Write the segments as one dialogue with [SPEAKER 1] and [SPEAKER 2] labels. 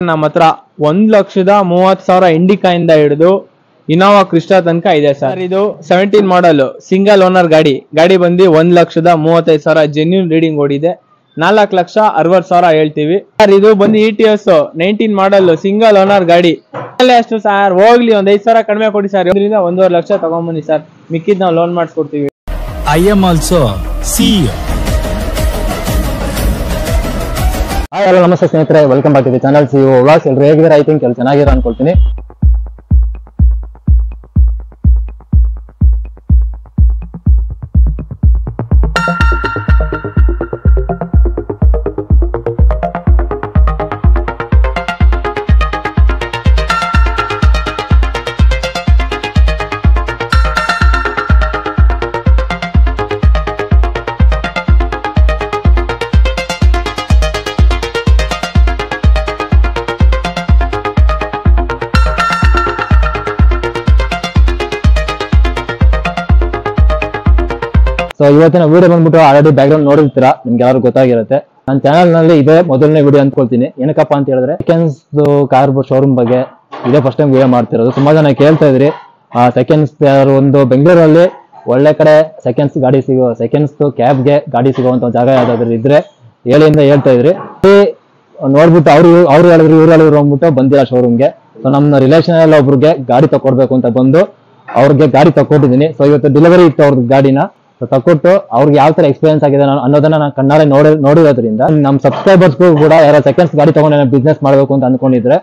[SPEAKER 1] ನಮ್ಮ ಹತ್ರ 1,30,000 ಇಂಡಿಕಾ ಇಂದ ಹಿಡಿದು ಇನೋವಾ ಕ್ರಿಸ್ಟಾ ತನಕ ಇದೆ ಸರ್. ಇದು 17 ಮಾಡಲ್ ಸಿಂಗಲ್ ಓನರ್ ಗಾಡಿ ಬಂದು 1,35,000 ಜೆನ್ಯೂನ್ ರೀಡಿಂಗ್ ಓಡಿದೆ. 4,60,000 ಹೇಳ್ತೀವಿ ಸರ್. ಇದು ಬಂದು ETS 19 ಮಾಡಲ್ ಸಿಂಗಲ್ ಓನರ್ ಗಾಡಿ. ಎಷ್ಟು ಸರ್ ಹೋಗ್ಲಿ ಒಂದ್ 5,000 ಕಡಿಮೆ ಕೊಡಿ ಸರ್. 1.5 ಲಕ್ಷ ತಗೊಂಬನ್ನಿ ಸರ್, ಮಿಕ್ಕಿದ್ ನಾವು ಲೋನ್ ಮಾಡಿಸ್ಕೊಡ್ತೀವಿ.
[SPEAKER 2] I am also CEO.
[SPEAKER 3] Hello ನಮಸ್ತೆ ಸ್ನೇಹಿತರೆ, welcome back to the channel CEO vlogs. ಎಲ್ಲರೂ ಹೇಗಿದ್ದಾರೆ? ಐ ಥಿಂಕ್ ಎಲ್ಲ ಚೆನ್ನಾಗಿರೋ ಅನ್ಕೊಳ್ತೀನಿ. ಸೊ ಇವತ್ತಿನ ವಿಡಿಯೋ ಬಂದ್ಬಿಟ್ಟು ಆಲ್ರೆಡಿ ಬ್ಯಾಕ್ಗ್ರೌಂಡ್ ನೋಡಿರ್ತೀರಾ, ನಿಮ್ಗೆ ಯಾರು ಗೊತ್ತಾಗಿರುತ್ತೆ. ನನ್ನ ಚಾನಲ್ ನಲ್ಲಿ ಇದೇ ಮೊದಲನೇ ವಿಡಿಯೋ ಅಂದ್ಕೊಳ್ತೀನಿ. ಏನಕ್ಕಪ್ಪ ಅಂತ ಹೇಳಿದ್ರೆ ಸೆಕೆಂಡ್ಸ್ ಕಾರ್ ಶೋರೂಮ್ ಬಗ್ಗೆ ಇದೇ ಫಸ್ಟ್ ಟೈಮ್ ವಿಡಿಯೋ ಮಾಡ್ತಿರೋದು. ತುಂಬಾ ಜನ ಕೇಳ್ತಾ ಇದ್ರಿ ಸೆಕೆಂಡ್ಸ್ ಒಂದು ಬೆಂಗಳೂರಲ್ಲಿ ಒಳ್ಳೆ ಕಡೆ ಸೆಕೆಂಡ್ಸ್ ಗಾಡಿ ಸಿಗೋ, ಸೆಕೆಂಡ್ಸ್ ಕ್ಯಾಬ್ಗೆ ಗಾಡಿ ಸಿಗುವಂತ ಜಾಗ ಯಾವ್ದಾದ್ರು ಇದ್ರೆ ಹೇಳಿಂದ ಹೇಳ್ತಾ ಇದ್ರಿ. ನೋಡ್ಬಿಟ್ಟು ಅವ್ರು ಹೇಳಿದ್ರು ಇವ್ರು ಹೇಳಿದ್ರು ಅಂದ್ಬಿಟ್ಟು ಬಂದಿಲ್ಲ ಶೋರೂಮ್ಗೆ. ಸೊ ನಮ್ಮ ರಿಲೇಷನ್ ಎಲ್ಲ ಒಬ್ರಿಗೆ ಗಾಡಿ ತಕೊಡ್ಬೇಕು ಅಂತ ಬಂದು ಅವ್ರಿಗೆ ಗಾಡಿ ತಕೊಟ್ಟಿದ್ದೀನಿ. ಸೊ ಇವತ್ತು ಡೆಲಿವರಿ ಇತ್ತು ಅವ್ರದ್ದು ಗಾಡಿನ. ತಕೊಟ್ಟು ಅವ್ರಿಗೆ ಯಾವ ತರ ಎಕ್ಸ್ಪೀರಿಯನ್ಸ್ ಆಗಿದೆ ಅನ್ನೋದನ್ನ ನಾನು ಕಣ್ಣಾರೆ ನೋಡಿರೋದ್ರಿಂದ ನಮ್ಮ ಸಬ್ಸ್ಕ್ರೈಬರ್ಸ್ಗೂ ಕೂಡ ಯಾರೋ ಸೆಕೆಂಡ್ಸ್ ಗಾಡಿ ತಗೊಂಡು ಬಿಸ್ನೆಸ್ ಮಾಡಬೇಕು ಅಂತ ಅನ್ಕೊಂಡಿದ್ರೆ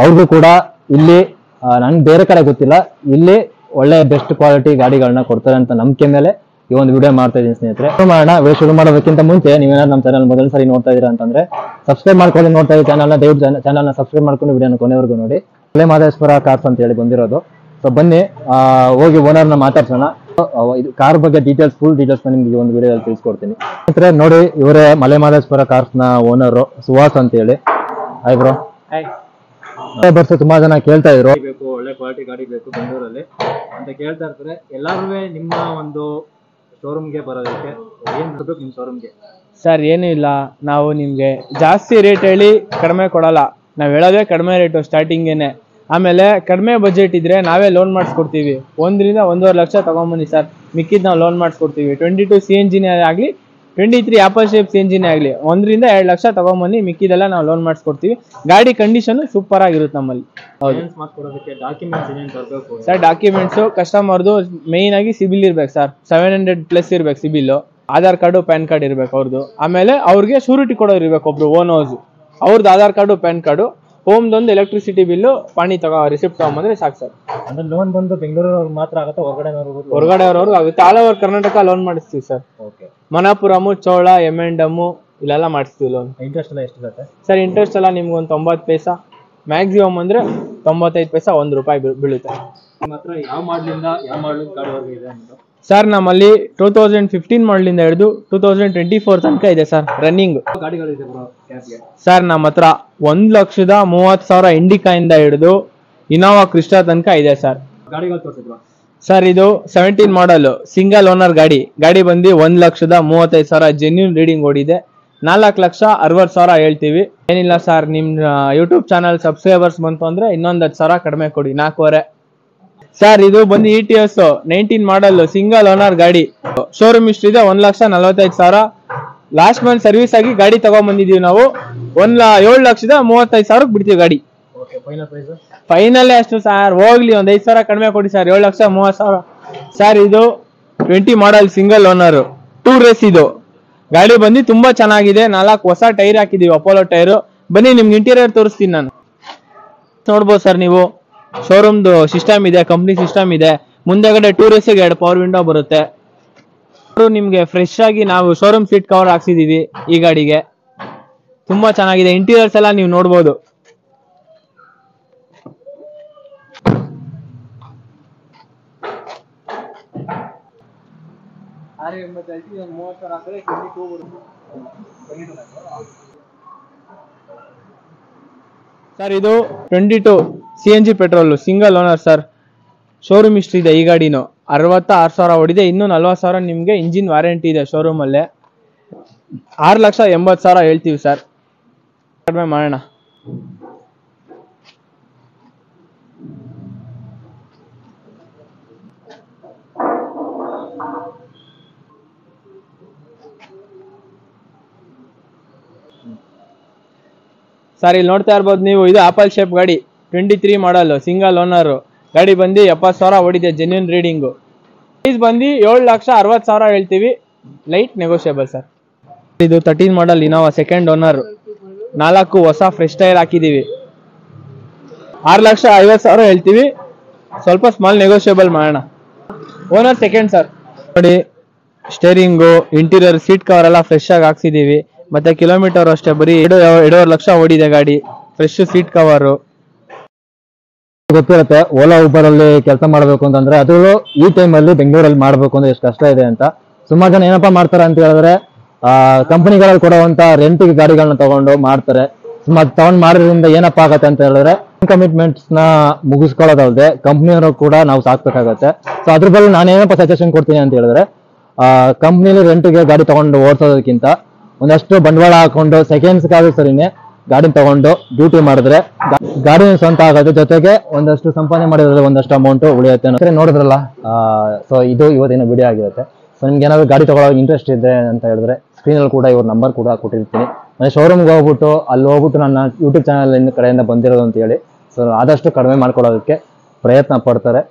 [SPEAKER 3] ಅವ್ರಿಗೂ ಕೂಡ ಇಲ್ಲಿ ನಂಗೆ ಬೇರೆ ಕಡೆ ಗೊತ್ತಿಲ್ಲ, ಇಲ್ಲಿ ಒಳ್ಳೆ ಬೆಸ್ಟ್ ಕ್ವಾಲಿಟಿ ಗಾಡಿಗಳನ್ನ ಕೊಡ್ತಾರೆ ಅಂತ ನಂಬಿಕೆ ಮೇಲೆ ಈ ಒಂದು ವಿಡಿಯೋ ಮಾಡ್ತಾ ಇದ್ದೀನಿ ಸ್ನೇಹಿತರೆ. ವಿಡಿಯೋ ಶುರು ಮಾಡೋದಕ್ಕಿಂತ ಮುಂಚೆ ನೀವೇನಾದ್ರು ನಮ್ಮ ಚಾನಲ್ ಮೊದಲ ಸರಿ ನೋಡ್ತಾ ಇದೀರಾ ಅಂತಂದ್ರೆ ಸಬ್ಸ್ಕ್ರೈಬ್ ಮಾಡ್ಕೊಂಡು ನೋಡ್ತಾ ಇದ್ದೀವಿ ಚಾನಲ್ನ, ದಯವಿಟ್ಟು ಚಾನಲ್ನ ಸಬ್ಸ್ಕ್ರೈಬ್ ಮಾಡ್ಕೊಂಡು ವಿಡಿಯೋನ ಕೊನೆವರೆಗೂ ನೋಡಿ. ಮಲೆ ಮಹದೇಶ್ವರ ಕಾರ್ಸ್ ಅಂತ ಹೇಳಿ ಬಂದಿರೋದು. ಸೊ ಬನ್ನಿ ಹೋಗಿ ಓನರ್ನ ಮಾತಾಡ್ಸೋಣ. ಇದು ಕಾರ್ ಬಗ್ಗೆ ಫುಲ್ ಡೀಟೇಲ್ಸ್ ನಿಮ್ಗೆ ಒಂದು ವಿಡಿಯೋದಲ್ಲಿ ತಿಳಿಸ್ಕೊಡ್ತೀನಿ ಸ್ನೇಹಿತರೆ. ನೋಡಿ, ಇವರೇ ಮಲೆ ಮಹದೇಶ್ವರ ಕಾರ್ಸ್ ನ ಓನರ್ ಸುಹಾಸ್ ಅಂತ ಹೇಳಿ. Hi bro. ಬರ್ಸ ತುಂಬಾ ಜನ ಕೇಳ್ತಾ ಇದ್ರು
[SPEAKER 1] ಒಳ್ಳೆ ಕ್ವಾಲಿಟಿ ಗಾಡಿ ಬೇಕು ಬೆಂಗಳೂರಲ್ಲಿ ಅಂತ ಕೇಳ್ತಾ ಇರ್ತಾರೆ. ಎಲ್ಲರೂ ನಿಮ್ಮ ಒಂದು ಶೋರೂಮ್ಗೆ ಬರೋದಕ್ಕೆ ಏನ್ ಮಾಡ್ಬೇಕು ನಿಮ್ ಶೋರೂಮ್ಗೆ? ಸರ್ ಏನೂ ಇಲ್ಲ, ನಾವು ನಿಮ್ಗೆ ಜಾಸ್ತಿ ರೇಟ್ ಹೇಳಿ ಕಡಿಮೆ ಕೊಡಲ್ಲ. ನಾವ್ ಹೇಳೋದೇ ಕಡಿಮೆ ರೇಟು ಸ್ಟಾರ್ಟಿಂಗೇನೆ. ಆಮೇಲೆ ಕಡಿಮೆ ಬಜೆಟ್ ಇದ್ರೆ ನಾವೇ ಲೋನ್ ಮಾಡಿಸ್ಕೊಡ್ತೀವಿ. 1.5 ಲಕ್ಷ ತಗೊಂಬನ್ನಿ ಸರ್, ಮಿಕ್ಕಿದ್ ನಾವು ಲೋನ್ ಮಾಡಿಸ್ಕೊಡ್ತೀವಿ. 22 CNG ಆಗಲಿ 23 ಆಪಲ್ ಶೇಪ್ CNG ಆಗಲಿ 1.2 ಲಕ್ಷ ತಗೊಂಬನ್ನಿ, ಮಿಕ್ಕಿದೆಲ್ಲ ನಾವು ಲೋನ್ ಮಾಡಿಸ್ಕೊಡ್ತೀವಿ. ಗಾಡಿ ಕಂಡೀಷನ್ ಸೂಪರ್ ಆಗಿರುತ್ತೆ ನಮ್ಮಲ್ಲಿ. ಸರ್ ಡಾಕ್ಯುಮೆಂಟ್ಸ್ ಕಸ್ಟಮರ್ದು ಮೇಯ್ನ್ ಆಗಿ ಸಿಬಿಲ್ ಇರ್ಬೇಕು ಸರ್, 700+ ಇರ್ಬೇಕು CIBIL. Aadhaar card PAN card ಇರ್ಬೇಕು ಅವ್ರದ್ದು. ಆಮೇಲೆ ಅವ್ರಿಗೆ ಶೂರಿಟಿ ಕೊಡೋರು ಇರ್ಬೇಕು ಒಬ್ರು ಓನ್ ಹೌಸ್, ಅವ್ರದ್ದು ಆಧಾರ್ ಕಾರ್ಡು ಪ್ಯಾನ್ ಕಾರ್ಡು. ಹೋಮ್ದೊಂದು ಎಲೆಕ್ಟ್ರಿಸಿಟಿ ಬಿಲ್ಲು ಪಾಣಿ ರಿಸಿಪ್ಟ್ ತಗೊಂಬಂದ್ರೆ ಸಾಕು ಸರ್.
[SPEAKER 3] ಅಂದ್ರೆ ಲೋನ್ ಬಂದು ಬೆಂಗಳೂರು ಮಾತ್ರ ಆಗುತ್ತೆ,
[SPEAKER 1] ಹೊರಗಡೆಯವ್ರವ್ರು ಆಗುತ್ತೆ. ಆಲ್ ಓವರ್ ಕರ್ನಾಟಕ ಲೋನ್ ಮಾಡಿಸ್ತೀವಿ ಸರ್. ಮನಾಪುರಮು, ಚೋಳ, M&M ಇಲ್ಲೆಲ್ಲ ಮಾಡಿಸ್ತೀವಿ ಲೋನ್.
[SPEAKER 3] ಇಂಟ್ರೆಸ್ಟ್ ಎಲ್ಲ ಎಷ್ಟಿರುತ್ತೆ
[SPEAKER 1] ಸರ್? ಇಂಟ್ರೆಸ್ಟ್ ಎಲ್ಲ ನಿಮ್ಗೆ ಒಂದು 90 ಪೈಸಾ, ಮ್ಯಾಕ್ಸಿಮಮ್ ಅಂದ್ರೆ 95 ಪೈಸಾ, ₹1 ಬೀಳುತ್ತೆ.
[SPEAKER 3] ಯಾವ ಮಾಡ್ಲಿಂದ ಯಾವ ಮಾಡ್ಲಿಂದ ಗಾಡಿ ಇದೆ
[SPEAKER 1] ಸರ್? ನಮ್ಮಲ್ಲಿ 2015 ಮಾಡಲಿಂದ ಹಿಡಿದು 2024 ತನಕ ಇದೆ ಸರ್ ರನ್ನಿಂಗ್
[SPEAKER 3] ಗಾಡಿಗಳಿದೆ
[SPEAKER 1] ಸರ್. ನಮ್ಮ ಹತ್ರ 1,30,000 ಇಂಡಿಕಾ ಇಂದ ಹಿಡಿದು ಇನೋವಾ ಕ್ರಿಸ್ಟಾ ತನಕ ಇದೆ ಸರ್.
[SPEAKER 3] ಗಾಡಿಗಳು ತೋರಿಸಿದ್ರು
[SPEAKER 1] ಸರ್. ಇದು 17 ಮಾಡಲ್ ಸಿಂಗಲ್ ಓನರ್ ಗಾಡಿ ಬಂದು 1,35,000 ಜೆನ್ಯೂನ್ ರೀಡಿಂಗ್ ಓಡಿದೆ. 4,60,000 ಹೇಳ್ತೀವಿ. ಏನಿಲ್ಲ ಸರ್, ನಿಮ್ ಯೂಟ್ಯೂಬ್ ಚಾನಲ್ ಸಬ್ಸ್ಕ್ರೈಬರ್ಸ್ ಬಂತು ಅಂದ್ರೆ ಇನ್ನೊಂದು 10,000 ಕಡಿಮೆ ಕೊಡಿ, 4,500 ಸರ್. ಇದು ಬಂದು ETS 19 ಮಾಡಲ್ ಸಿಂಗಲ್ ಓನರ್ ಗಾಡಿ. ಶೋರೂಮ್ ಇಷ್ಟು ಇದೆ, 1,45,000. ಲಾಸ್ಟ್ ಮಂತ್ ಸರ್ವಿಸ್ ಆಗಿ ಗಾಡಿ ತಗೊಂಡ್ ಬಂದಿದೀವಿ ನಾವು. 7,35,000 ಬಿಡ್ತೀವಿ ಗಾಡಿ. ಫೈನಲ್ ಅಷ್ಟು ಸರ್, ಹೋಗ್ಲಿ ಒಂದ್ 5,000 ಕಡಿಮೆ ಕೊಡಿ ಸರ್, 7,30,000 ಸರ್. ಇದು 20 ಮಾಡಲ್ ಸಿಂಗಲ್ ಓನರ್ 2 ರೇಸ್. ಇದು ಗಾಡಿ ಬಂದು ತುಂಬಾ ಚೆನ್ನಾಗಿದೆ. 4 ಹೊಸ ಟೈರ್ ಹಾಕಿದೀವಿ, ಅಪೋಲೋ ಟೈರ್. ಬನ್ನಿ ನಿಮ್ಗೆ ಇಂಟೀರಿಯರ್ ತೋರಿಸ್ತೀನಿ ನಾನು. ನೋಡ್ಬೋದು ಸರ್ ನೀವು, ಶೋರೂಮ್ದು ಸಿಸ್ಟಮ್ ಇದೆ, ಕಂಪ್ನಿ ಸಿಸ್ಟಮ್ ಇದೆ. ಮುಂದೆಗಡೆ 2 ರೇಸಿಗೆ 2 ಪವರ್ ವಿಂಡೋ ಬರುತ್ತೆ. ನಿಮ್ಗೆ ಫ್ರೆಶ್ ಆಗಿ ನಾವು ಶೋರೂಮ್ ಸೀಟ್ ಕವರ್ ಹಾಕ್ಸಿದೀವಿ ಈ ಗಾಡಿಗೆ. ತುಂಬಾ ಚೆನ್ನಾಗಿದೆ. ಇಂಟೀರಿಯರ್ಸ್ ಎಲ್ಲ ನೀವು ನೋಡ್ಬೋದು. ಸರ್ ಇದು 22 CNG petrol single owner sir. Showroom ಇಷ್ಟು ಇದೆ ಈ ಗಾಡಿನು. 66,000 ಹೊಡಿದೆ. ಇನ್ನೂ 40,000 ನಿಮ್ಗೆ ಇಂಜಿನ್ ವಾರಂಟಿ ಇದೆ ಶೋರೂಮ್ ಅಲ್ಲೇ. 6,80,000 ಹೇಳ್ತೀವಿ ಸರ್, ಕಡಿಮೆ ಮಾಡೋಣ. ಸರ್ ಇಲ್ಲಿ ನೋಡ್ತಾ ಇರ್ಬೋದು ನೀವು, ಇದು ಆಪಲ್ ಶೇಪ್ ಗಾಡಿ 23 ಮಾಡಲ್ ಸಿಂಗಲ್ ಓನರ್ ಗಾಡಿ ಬಂದು 70,000 ಓಡಿದೆ, ಜೆನ್ಯೂನ್ ರೀಡಿಂಗು. ಪ್ರೈಸ್ ಬಂದು 7,60,000 ಹೇಳ್ತೀವಿ, ಲೈಟ್ ನೆಗೋಷಿಯಬಲ್ ಸರ್. ಇದು 13 ಮಾಡಲ್ ಇನೋವಾ ಸೆಕೆಂಡ್ ಓನರ್, 4 ಹೊಸ ಫ್ರೆಶ್ ಟೈರ್ ಹಾಕಿದೀವಿ, 6,50,000 ಹೇಳ್ತೀವಿ, ಸ್ವಲ್ಪ ಸ್ಮಾಲ್ ನೆಗೋಷಿಯಬಲ್ ಮಾಡೋಣ. Owner second sir. ನೋಡಿ ಸ್ಟೇರಿಂಗು, ಇಂಟೀರಿಯರ್, ಸೀಟ್ ಕವರ್ ಎಲ್ಲ ಫ್ರೆಶ್ ಆಗಿ ಹಾಕ್ಸಿದೀವಿ. ಮತ್ತೆ ಕಿಲೋಮೀಟರ್ ಅಷ್ಟೇ ಬರೀ 2.5 ಲಕ್ಷ ಓಡಿದೆ ಗಾಡಿ. Fresh seat cover.
[SPEAKER 3] ಗೊತ್ತಿರುತ್ತೆ ಓಲಾ ಊಬರ್ ಅಲ್ಲಿ ಕೆಲಸ ಮಾಡಬೇಕು ಅಂತಂದ್ರೆ, ಅದು ಈ ಟೈಮ್ ಅಲ್ಲಿ ಬೆಂಗಳೂರಲ್ಲಿ ಮಾಡ್ಬೇಕು ಅಂದ್ರೆ ಎಷ್ಟು ಕಷ್ಟ ಇದೆ ಅಂತ. ಸುಮಾರು ಜನ ಏನಪ್ಪಾ ಮಾಡ್ತಾರೆ ಅಂತ ಹೇಳಿದ್ರೆ, ಕಂಪನಿಗಳಲ್ಲಿ ಕೊಡುವಂತ ರೆಂಟಿಗೆ ಗಾಡಿಗಳನ್ನ ತಗೊಂಡು ಮಾಡ್ತಾರೆ. ತಗೊಂಡ್ ಮಾಡೋದ್ರಿಂದ ಏನಪ್ಪಾ ಆಗತ್ತೆ ಅಂತ ಹೇಳಿದ್ರೆ, ಕಮಿಟ್ಮೆಂಟ್ಸ್ ನ ಮುಗಿಸ್ಕೊಳ್ಳೋದಲ್ದೆ ಕಂಪ್ನಿಯವರು ಕೂಡ ನಾವು ಸಾಕ್ಬೇಕಾಗತ್ತೆ. ಸೊ ಅದ್ರ ಬಗ್ಗೆ ನಾನೇನಪ್ಪ ಸಜೆಷನ್ ಕೊಡ್ತೀನಿ ಅಂತ ಹೇಳಿದ್ರೆ, ಕಂಪ್ನಿಲಿ ರೆಂಟಿಗೆ ಗಾಡಿ ತಗೊಂಡು ಓಡಿಸೋದಕ್ಕಿಂತ ಒಂದಷ್ಟು ಬಂಡವಾಳ ಹಾಕೊಂಡು ಸೆಕೆಂಡ್ಸ್ಗಾದ್ರೂ ಸರಿನೇ ಗಾಡಿ ತಗೊಂಡು ಡ್ಯೂಟಿ ಮಾಡಿದ್ರೆ ಗಾಡಿ ಸ್ವಂತ ಆಗೋದ್ರ ಜೊತೆಗೆ ಒಂದಷ್ಟು ಸಂಪಾದನೆ ಮಾಡಿದ್ರೆ ಒಂದಷ್ಟು ಅಮೌಂಟ್ ಉಳಿಯುತ್ತೆ. ನೋಡಿದ್ರಲ್ಲ, ಸೊ ಇದು ಇವತ್ತಿನ ವಿಡಿಯೋ ಆಗಿರುತ್ತೆ. ಸೊ ನಿಮ್ಗೆ ಏನಾದ್ರು ಗಾಡಿ ತಗೊಳ್ಳೋ ಇಂಟ್ರೆಸ್ಟ್ ಇದೆ ಅಂತ ಹೇಳಿದ್ರೆ ಸ್ಕ್ರೀನಲ್ಲಿ ಕೂಡ ಇವ್ರ ನಂಬರ್ ಕೂಡ ಕೊಟ್ಟಿರ್ತೀನಿ. ಮತ್ತೆ ಶೋರೂಮ್ಗೆ ಹೋಗ್ಬಿಟ್ಟು ಅಲ್ಲಿ ಹೋಗ್ಬಿಟ್ಟು ನನ್ನ ಯೂಟ್ಯೂಬ್ ಚಾನಲ್ ಕಡೆಯಿಂದ ಬಂದಿರೋದು ಅಂತ ಹೇಳಿ, ಸೊ ಆದಷ್ಟು ಕಡಿಮೆ ಮಾಡ್ಕೊಳ್ಳೋದಕ್ಕೆ ಪ್ರಯತ್ನ ಪಡ್ತಾರೆ.